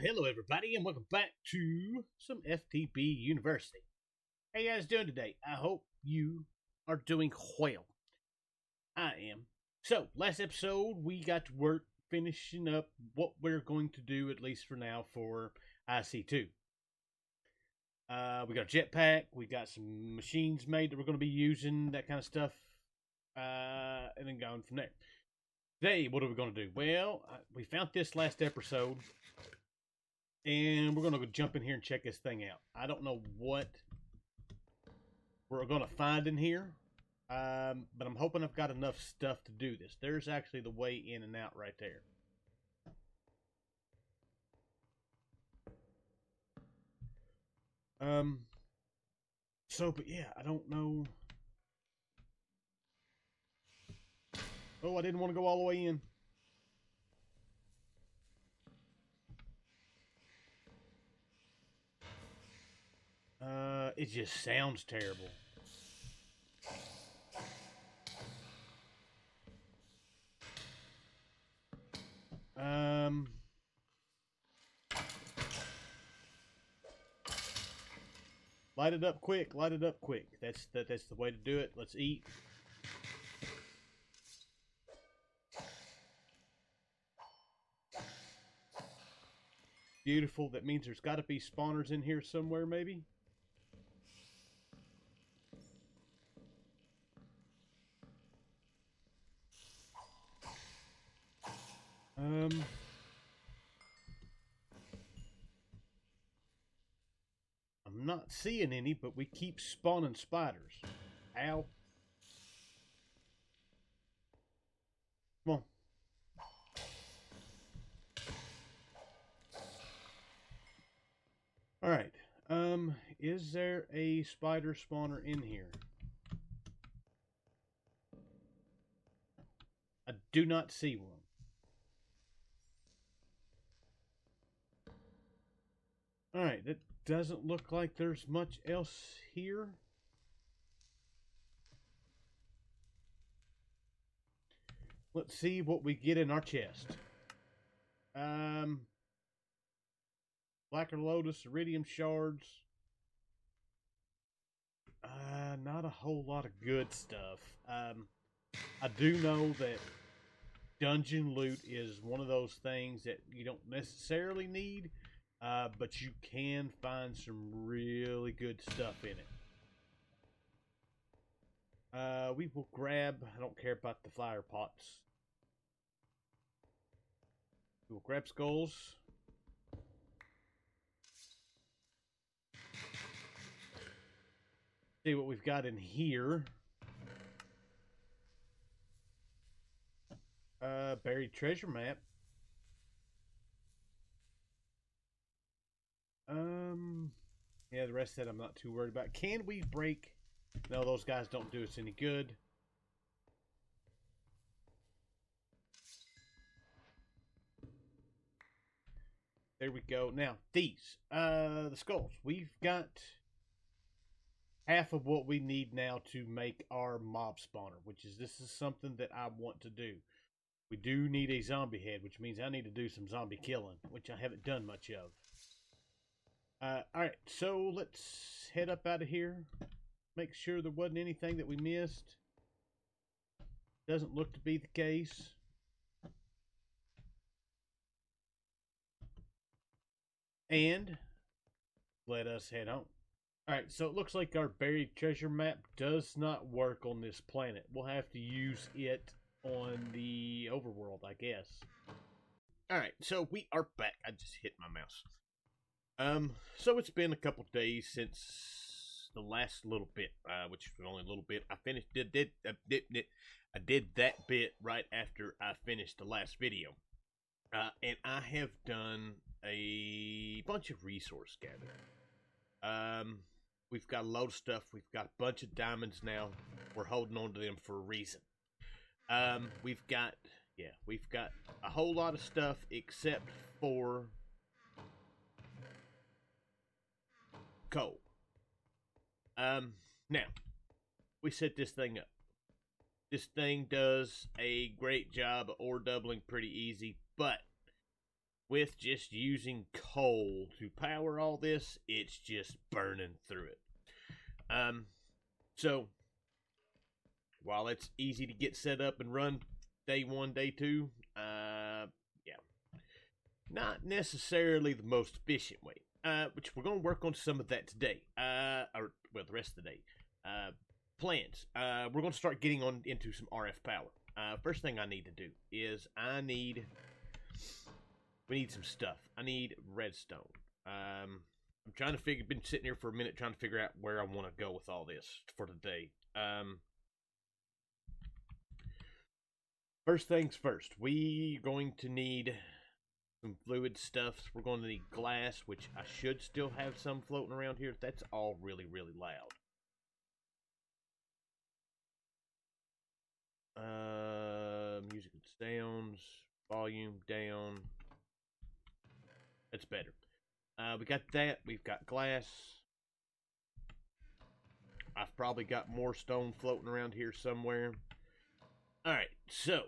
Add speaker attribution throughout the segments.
Speaker 1: Hello everybody, and welcome back to some FTB University. How you guys doing today? I hope you are doing well. I am. So, last episode, we got to work finishing up what we're going to do, at least for now, for IC2. We got a jetpack, we got some machines made that we're going to be using, that kind of stuff, and then going from there. Today, what are we going to do? Well, we found this last episode, and we're going to jump in here and check this thing out. I don't know what we're going to find in here, but I'm hoping I've got enough stuff to do this. There's actually the way in and out right there. But yeah, I don't know. Oh, I didn't want to go all the way in. It just sounds terrible. Light it up quick, light it up quick. That's the way to do it. Let's eat. Beautiful. That means there's got to be spawners in here somewhere, maybe. I'm not seeing any, but we keep spawning spiders. Ow. Come on. All right. Is there a spider spawner in here? I do not see one. All right, that doesn't look like there's much else here. Let's see what we get in our chest. Blacker Lotus, Iridium Shards. Not a whole lot of good stuff. I do know that dungeon loot is one of those things that you don't necessarily need, but you can find some really good stuff in it. We will grab, I don't care about the flower pots. We will grab skulls. See what we've got in here. Buried treasure map. Yeah, the rest of that I'm not too worried about. Can we break? No, those guys don't do us any good. There we go. Now, these. The skulls. We've got half of what we need now to make our mob spawner, which is, this is something that I want to do. We do need a zombie head, which means I need to do some zombie killing, which I haven't done much of. Alright, so let's head up out of here. Make sure there wasn't anything that we missed. Doesn't look to be the case. And let us head home. Alright, so it looks like our buried treasure map does not work on this planet. We'll have to use it on the overworld, I guess. Alright, so we are back. I just hit my mouse. So it's been a couple days since the last little bit, which was only a little bit. I did that bit right after I finished the last video. And I have done a bunch of resource gathering. We've got a load of stuff. We've got a bunch of diamonds now. We're holding on to them for a reason. We've got a whole lot of stuff except for coal. Now, we set this thing up. This thing does a great job of ore doubling pretty easy, but with just using coal to power all this, it's just burning through it. So while it's easy to get set up and run day one, day two, yeah, not necessarily the most efficient way. Which we're going to work on some of that today. Or well, the rest of the day. Plans. We're going to start getting on into some RF power. First thing I need to do is we need some stuff. I need redstone. I'm trying to been sitting here for a minute trying to figure out where I want to go with all this for today. First things first, we going to need some fluid stuff. We're going to need glass, which I should still have some floating around here. That's all really, really loud. Music and sounds, volume down. That's better. We got that. We've got glass. I've probably got more stone floating around here somewhere. Alright, so.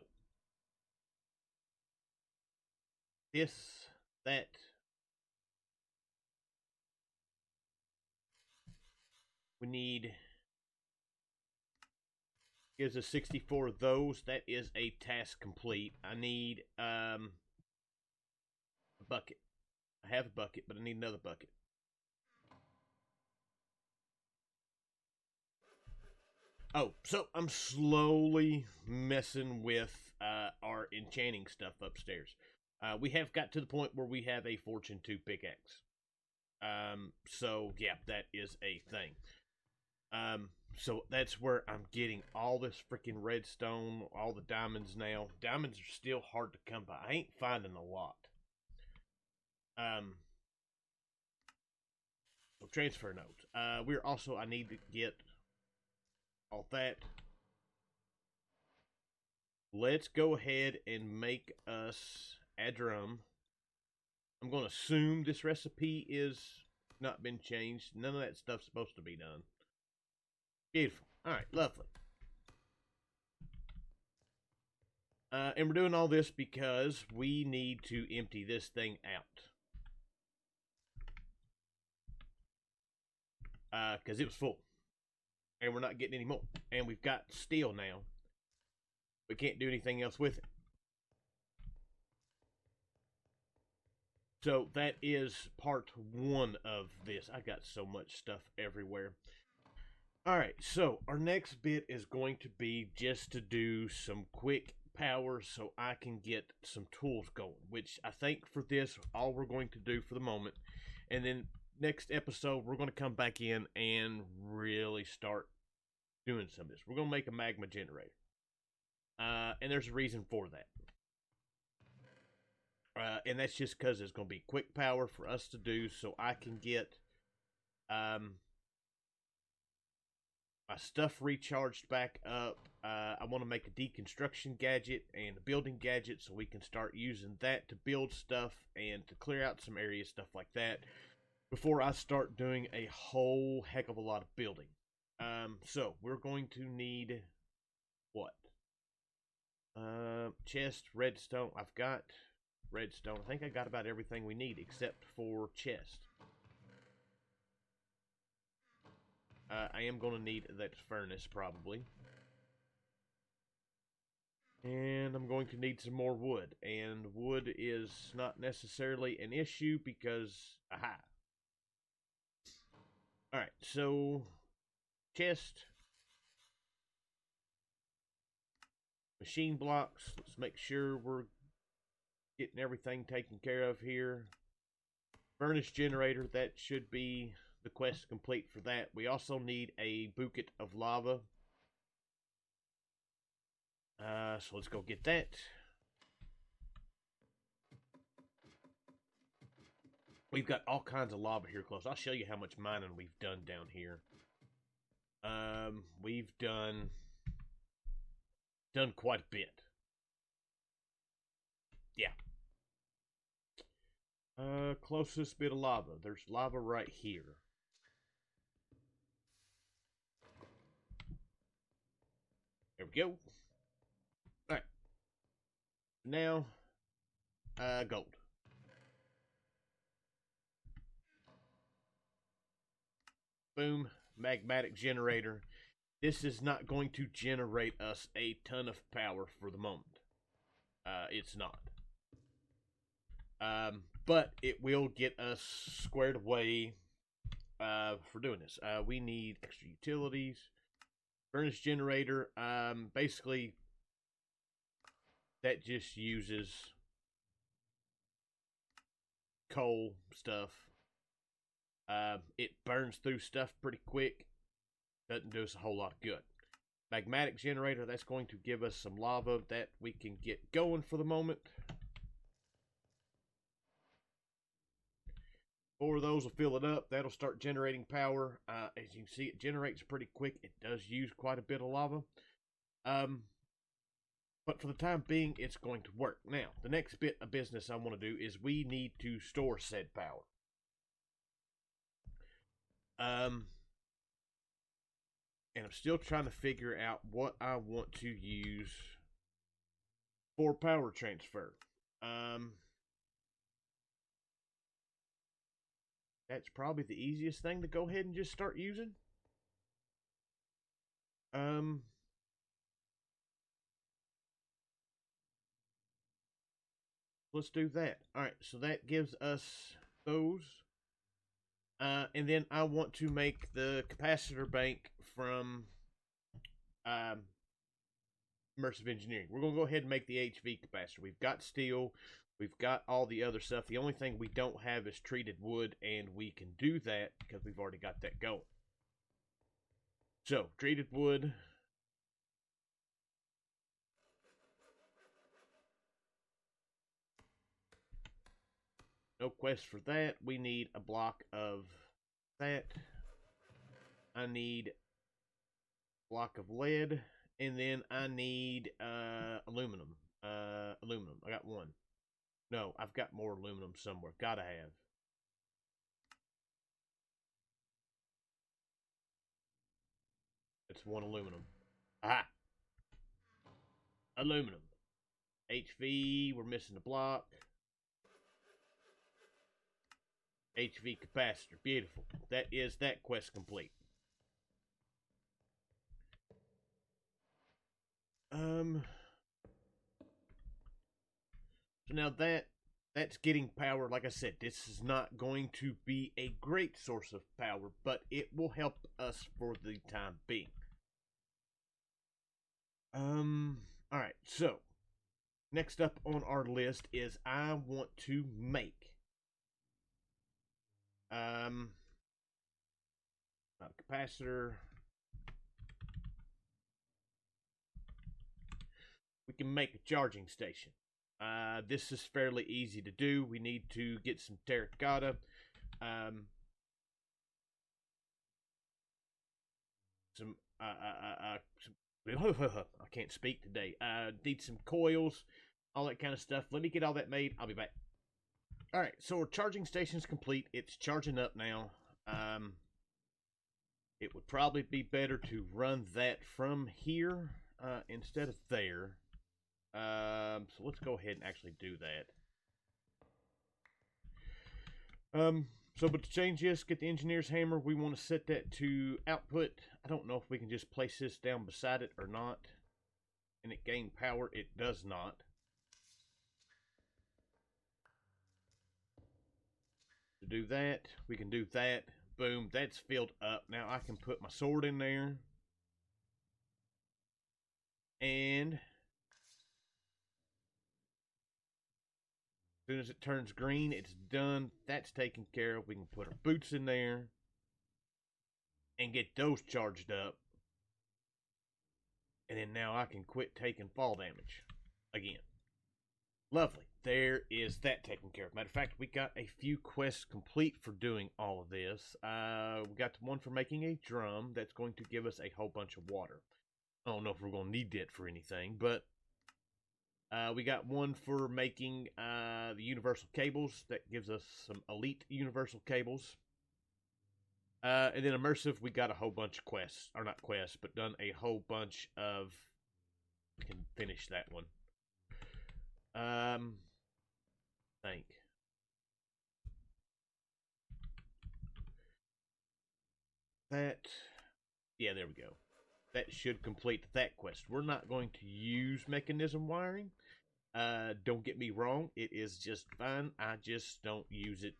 Speaker 1: This, that. We need. Gives us 64 of those. That is a task complete. I need a bucket. I have a bucket, but I need another bucket. Oh, so I'm slowly messing with our enchanting stuff upstairs. We have got to the point where we have a Fortune 2 pickaxe. So, yeah, that is a thing. So that's where I'm getting all this freaking redstone, all the diamonds now. Diamonds are still hard to come by. I ain't finding a lot. So transfer nodes. I need to get all that. Let's go ahead and make us a drum. I'm going to assume this recipe is not been changed. None of that stuff's supposed to be done. Beautiful. Alright, lovely. And we're doing all this because we need to empty this thing out. Because it was full. And we're not getting any more. And we've got steel now. We can't do anything else with it. So that is part one of this. I got so much stuff everywhere. Alright, so our next bit is going to be just to do some quick power so I can get some tools going. Which I think for this, all we're going to do for the moment. And then next episode, we're going to come back in and really start doing some of this. We're going to make a magma generator. And there's a reason for that. And that's just because it's going to be quick power for us to do so I can get my stuff recharged back up. I want to make a deconstruction gadget and a building gadget so we can start using that to build stuff and to clear out some areas, stuff like that, before I start doing a whole heck of a lot of building. So we're going to need what? Chest, redstone. I've got redstone. I think I got about everything we need except for chest. I am going to need that furnace probably. And I'm going to need some more wood. And wood is not necessarily an issue because, aha. Alright, so chest. Machine blocks. Let's make sure we're getting everything taken care of here. Furnace generator, that should be the quest complete for that. We also need a bucket of lava. So let's go get that. We've got all kinds of lava here close. I'll show you how much mining we've done down here. We've done quite a bit. Yeah. Closest bit of lava. There's lava right here. There we go. Alright. Now, gold. Boom, magmatic generator. This is not going to generate us a ton of power for the moment. It's not. But it will get us squared away for doing this. We need extra utilities. Furnace generator. Basically, that just uses coal stuff. It burns through stuff pretty quick. Doesn't do us a whole lot of good. Magmatic generator, that's going to give us some lava that we can get going for the moment. 4 of those will fill it up. That'll start generating power. As you can see, it generates pretty quick. It does use quite a bit of lava. But for the time being, it's going to work. Now, the next bit of business I want to do is we need to store said power. And I'm still trying to figure out what I want to use for power transfer. That's probably the easiest thing to go ahead and just start using. Let's do that. Alright, so that gives us those. And then I want to make the capacitor bank from immersive engineering. We're going to go ahead and make the HV capacitor. We've got steel. We've got all the other stuff. The only thing we don't have is treated wood, and we can do that because we've already got that going. So, treated wood. No quest for that. We need a block of that. I need a block of lead. And then I need aluminum. Aluminum. I got 1. No, I've got more aluminum somewhere. Gotta have. It's 1 aluminum. Aha! Aluminum. HV, we're missing a block. HV capacitor. Beautiful. That is that quest complete. So now that's getting power. Like I said, this is not going to be a great source of power, but it will help us for the time being. Alright, so next up on our list is I want to make not a capacitor. We can make a charging station. This is fairly easy to do. We need to get some terracotta. I can't speak today. Need some coils, all that kind of stuff. Let me get all that made. I'll be back. Alright, so our charging station's complete. It's charging up now. It would probably be better to run that from here instead of there. So let's go ahead and actually do that. But to change this, get the engineer's hammer. We want to set that to output. I don't know if we can just place this down beside it or not. And it gain power. It does not. To do that, we can do that. Boom, that's filled up. Now I can put my sword in there. And as soon as it turns green, it's done. That's taken care of. We can put our boots in there and get those charged up. And then now I can quit taking fall damage again. Lovely. There is that taken care of. Matter of fact, we got a few quests complete for doing all of this. We got one for making a drum that's going to give us a whole bunch of water. I don't know if we're going to need that for anything, but we got one for making the universal cables. That gives us some elite universal cables. And then immersive, we got a whole bunch of quests. Or not quests, but done a whole bunch of... We can finish that one. Think. that, yeah, there we go. That should complete that quest. We're not going to use mechanism wiring. Don't get me wrong, it is just fine. I just don't use it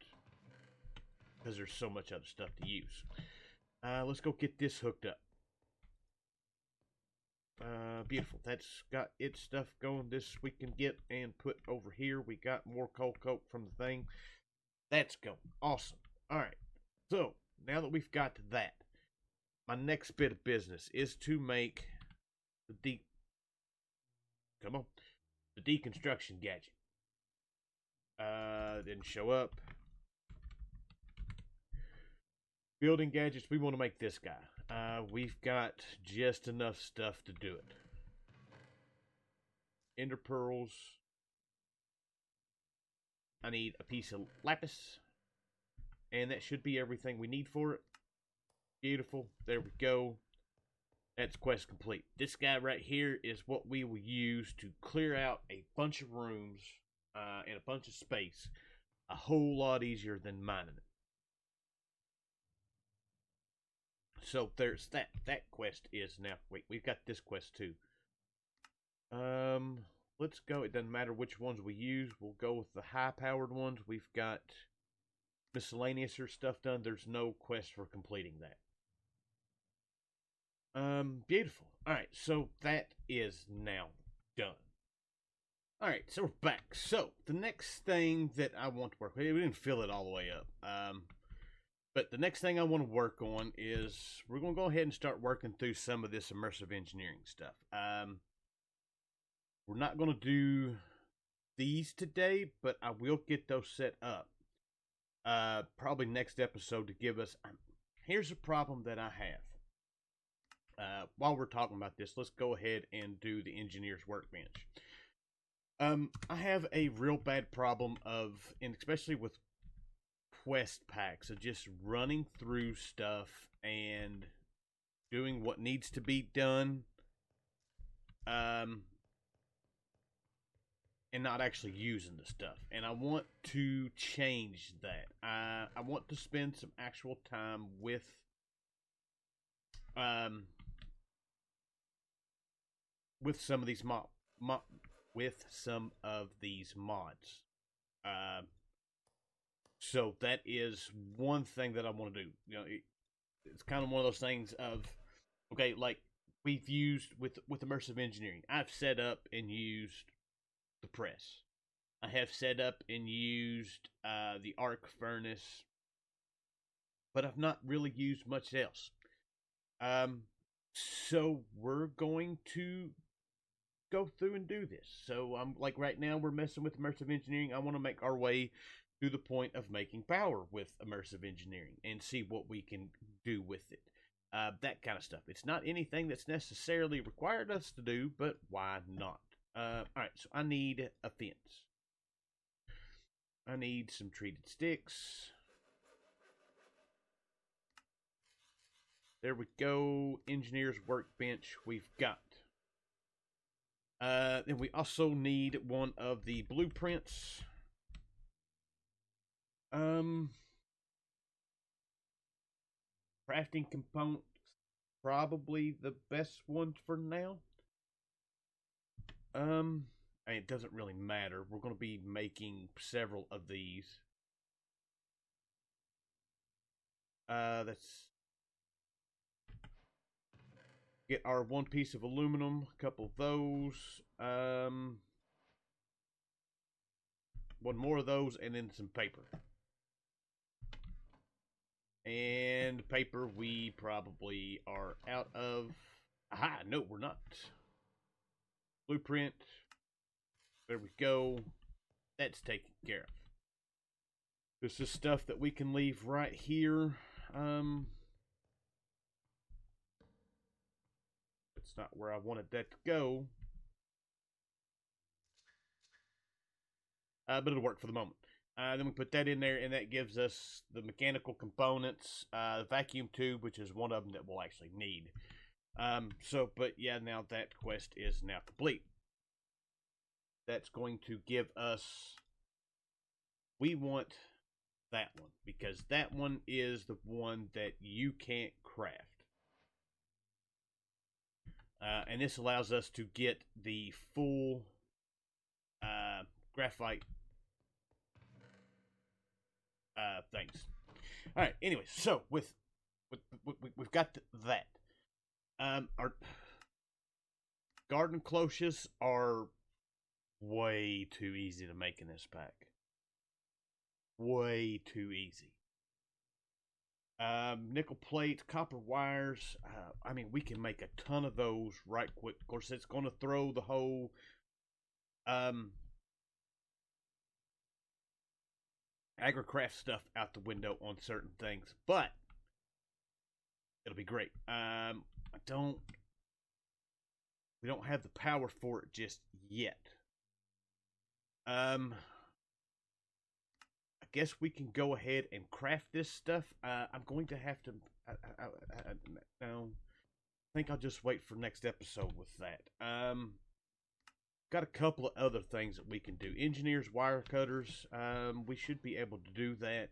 Speaker 1: because there's so much other stuff to use. Let's go get this hooked up. Beautiful. That's got its stuff going. This we can get and put over here. We got more coal coke from the thing. That's going. Awesome. All right. So, now that we've got that, my next bit of business is to make the deconstruction gadget. Didn't show up. Building gadgets, we want to make this guy. We've got just enough stuff to do it. Ender pearls. I need a piece of lapis. And that should be everything we need for it. Beautiful. There we go. That's quest complete. This guy right here is what we will use to clear out a bunch of rooms and a bunch of space a whole lot easier than mining it. So there's that. That quest is now. Wait, we've got this quest too. Let's go. It doesn't matter which ones we use. We'll go with the high-powered ones. We've got miscellaneous or stuff done. There's no quest for completing that. Beautiful. All right, so that is now done. All right, so we're back. So the next thing that I want to work with, we didn't fill it all the way up. But the next thing I want to work on is we're going to go ahead and start working through some of this immersive engineering stuff. We're not going to do these today, but I will get those set up. Probably next episode to give us... here's a problem that I have. While we're talking about this, let's go ahead and do the engineer's workbench. I have a real bad problem of, and especially with quest packs, of just running through stuff and doing what needs to be done, and not actually using the stuff. And I want to change that. I want to spend some actual time with some of these mods. So that is one thing that I want to do. You know, it's kind of one of those things of, okay, like we've used with immersive engineering. I've set up and used the press. I have set up and used the arc furnace, but I've not really used much else. So we're going to go through and do this. So I'm like right now we're messing with immersive engineering. I want to make our way to the point of making power with immersive engineering and see what we can do with it. That kind of stuff. It's not anything that's necessarily required us to do, but why not? Alright, so I need a fence. I need some treated sticks. There we go. Engineer's workbench we've got. Then we also need one of the blueprints. Crafting components, probably the best one for now. It doesn't really matter. We're going to be making several of these. Let's get our one piece of aluminum, a couple of those. One more of those, and then some paper. And paper we probably are out of. Aha, no, we're not. Blueprint. There we go. That's taken care of. This is stuff that we can leave right here. It's not where I wanted that to go. But it'll work for the moment. Then we put that in there, and that gives us the mechanical components, the vacuum tube, which is one of them that we'll actually need. But yeah, now that quest is now complete. That's going to give us, we want that one, because that one is the one that you can't craft. And this allows us to get the full graphite things. All right. Anyway, so we've got that. Our garden cloches are way too easy to make in this pack. Way too easy. Nickel plates, copper wires. I mean, we can make a ton of those right quick. Of course, it's going to throw the whole agricraft stuff out the window on certain things, but it'll be great. We don't have the power for it just yet. I guess we can go ahead and craft this stuff. I'm going to have to. No, I think I'll just wait for next episode with that. Got a couple of other things that we can do. Engineers wire cutters. We should be able to do that.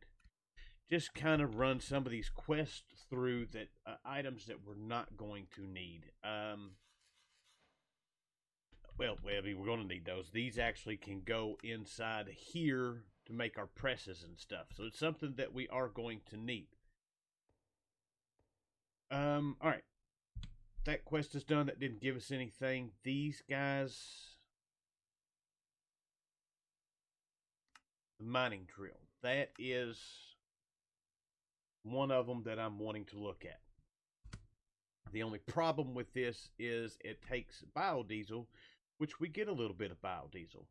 Speaker 1: Just kind of run some of these quests through that items that we're not going to need. Well, I mean, we're going to need those. These actually can go inside here to make our presses and stuff. So it's something that we are going to need. All right. That quest is done. That didn't give us anything. These guys, the mining drill. That is one of them that I'm wanting to look at. The only problem with this is it takes biodiesel, which we get a little bit of biodiesel.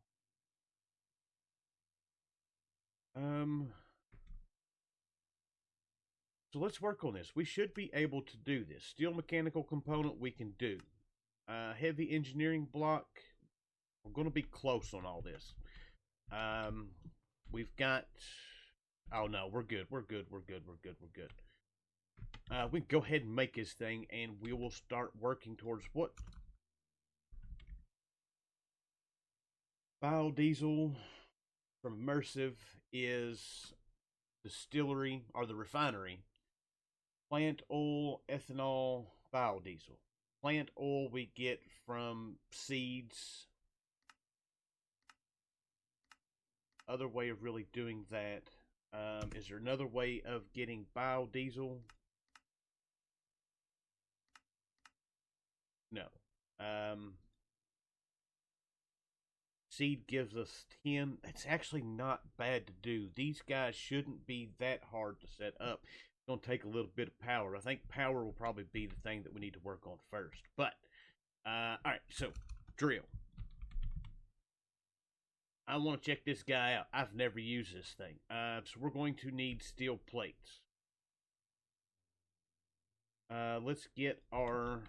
Speaker 1: So let's work on this. We should be able to do this. Steel mechanical component we can do. Heavy engineering block. We're going to be close on all this. We've got... Oh no, we're good. We're good. We're good. We're good. We're good. We can go ahead and make this thing, and we will start working towards what? Biodiesel from Immersive is distillery, or the refinery. Plant oil, ethanol, biodiesel. Plant oil we get from seeds. Other way of really doing that. Is there another way of getting biodiesel? No. Seed gives us 10. That's actually not bad to do. These guys shouldn't be that hard to set up. It's going to take a little bit of power. I think power will probably be the thing that we need to work on first. But, alright, so, drill. I want to check this guy out. I've never used this thing. So we're going to need steel plates. Let's get our...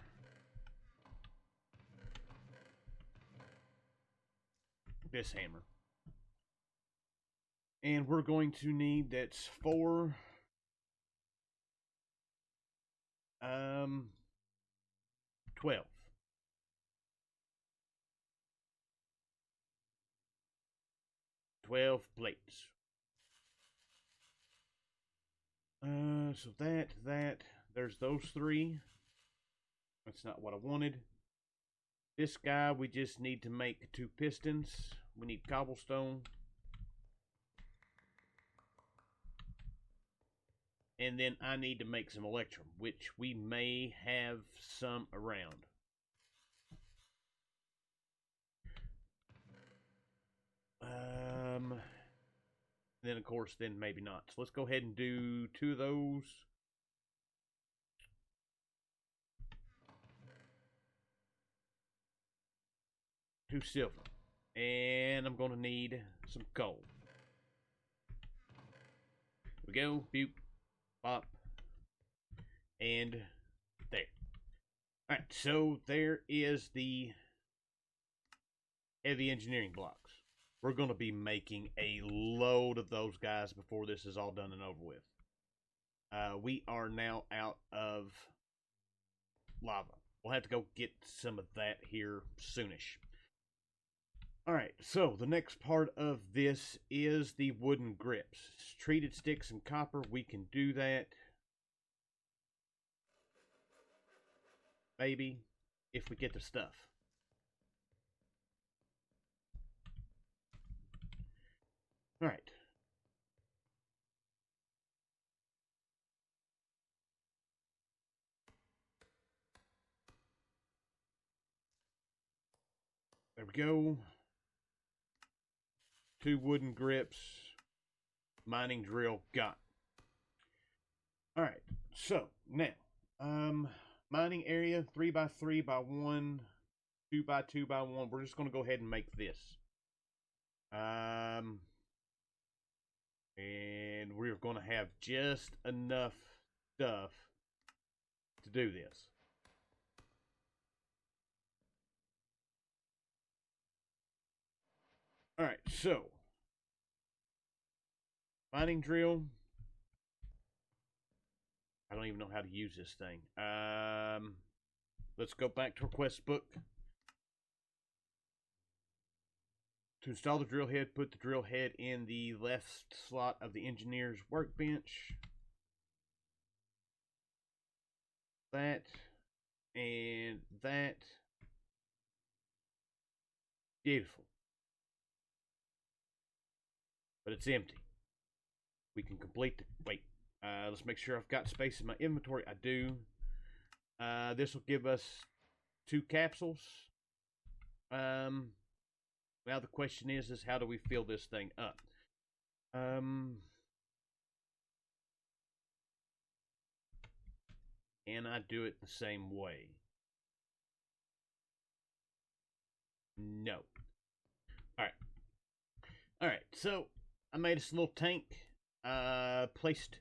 Speaker 1: this hammer. And we're going to need, that's 4... 12. Plates. So there's those 3. That's not what I wanted. This guy, we just need to make 2 pistons. We need cobblestone. And then I need to make some electrum, which we may have some around. Then, of course, then maybe not. So let's go ahead and do 2 of those. Two silver. And I'm going to need some coal. Here we go. Boop. Pop. And there. Alright, so there is the heavy engineering blocks. We're going to be making a load of those guys before this is all done and over with. We are now out of lava. We'll have to go get some of that here soonish. Alright, so the next part of this is the wooden grips. Treated sticks and copper, we can do that. Maybe, if we get the stuff. Alright. There we go. 2 wooden grips. Mining drill got. Alright, so now, mining area 3x3x1, 2x2x1. We're just going to go ahead and make this. And we're going to have just enough stuff to do this. Alright, so mining drill. I don't even know how to use this thing. Let's go back to our quest book. To install the drill head, put the drill head in the left slot of the engineer's workbench. That and that. Beautiful. But it's empty. We can complete the... Wait. Let's make sure I've got space in my inventory. I do. This will give us 2 capsules. Now the question is how do we fill this thing up? Can I do it the same way? No. Alright, so I made us a little tank. Placed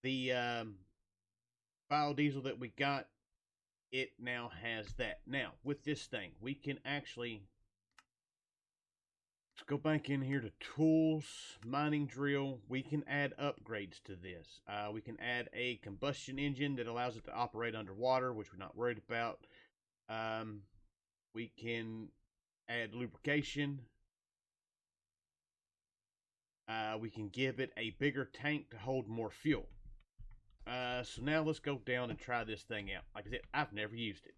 Speaker 1: the biodiesel that we got. It now has that. Now, with this thing, we can actually... Let's go back in here to tools, mining drill. We can add upgrades to this. We can add a combustion engine that allows it to operate underwater, which we're not worried about. We can add lubrication. We can give it a bigger tank to hold more fuel. So now let's go down and try this thing out. Like I said, I've never used it.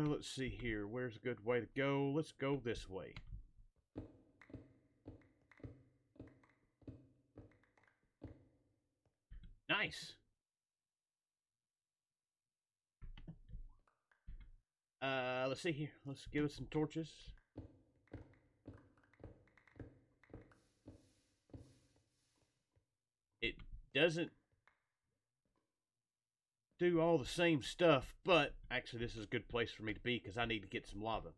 Speaker 1: Let's see here. Where's a good way to go? Let's go this way. Nice. Let's see here. Let's give it some torches. It doesn't do all the same stuff, but actually this is a good place for me to be because I need to get some lava.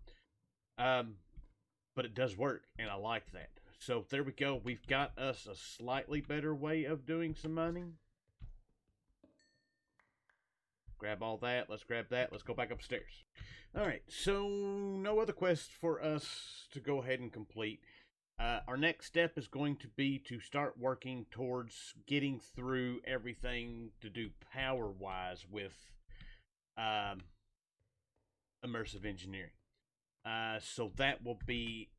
Speaker 1: But it does work, and I like that. So there we go. We've got us a slightly better way of doing some mining. Grab all that. Let's grab that. Let's go back upstairs. Alright, so no other quests for us to go ahead and complete. Our next step is going to be to start working towards getting through everything to do power-wise with immersive engineering. So that will be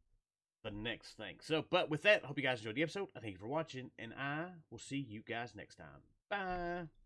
Speaker 1: the next thing. So, but with that, I hope you guys enjoyed the episode. I thank you for watching, and I will see you guys next time. Bye!